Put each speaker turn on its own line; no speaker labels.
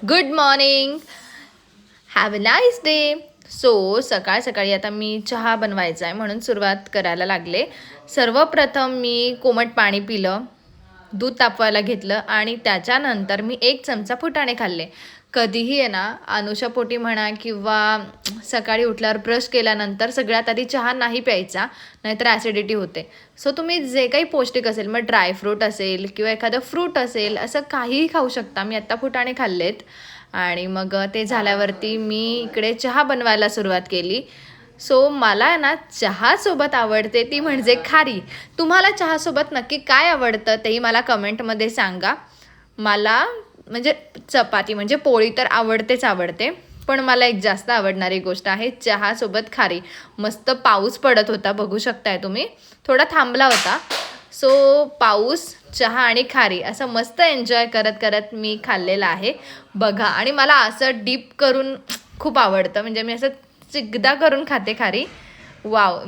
Good morning. Have a nice day. So सकाळ सकाळी आता मी चहा बनवायचा आहे म्हणून सुरुवात करायला लागले. सर्वप्रथम मी कोमट पाणी पिलं, दूध तापवायला घेतलं आणि त्याच्यानंतर मी 1 चमचा फुटाणे खाल्ले. कधीही आहे ना, अनुशापोटी म्हणा किंवा सकाळी उठल्यावर ब्रश केल्यानंतर सगळ्यात आधी चहा नाही प्यायचा, नाहीतर ॲसिडिटी होते. सो तुम्ही जे काही पौष्टिक असेल, मग ड्रायफ्रूट असेल किंवा एखादं फ्रूट असेल, असं काहीही खाऊ शकता. मी आत्ता फुटाणे खाल्लेत आणि मग ते झाल्यावरती मी इकडे चहा बनवायला सुरुवात केली. सो मला ना चहासोबत आवडते ती म्हणजे खारी. तुम्हाला चहासोबत नक्की काय आवडतं तेही मला कमेंटमध्ये सांगा. मला म्हणजे चपाती म्हणजे पोळी तर आवडतेच आवडते, पण मला एक जास्त आवडणारी गोष्ट आहे चहासोबत खारी. मस्त पाऊस पडत होता, बघू शकताय तुम्ही, थोडा थांबला होता. सो पाऊस, चहा आणि खारी असं मस्त एन्जॉय करत करत मी खाल्लेलं आहे बघा. आणि मला असं डीप करून खूप आवडतं, म्हणजे मी असं चिकदा करून खाते खारी. वाव.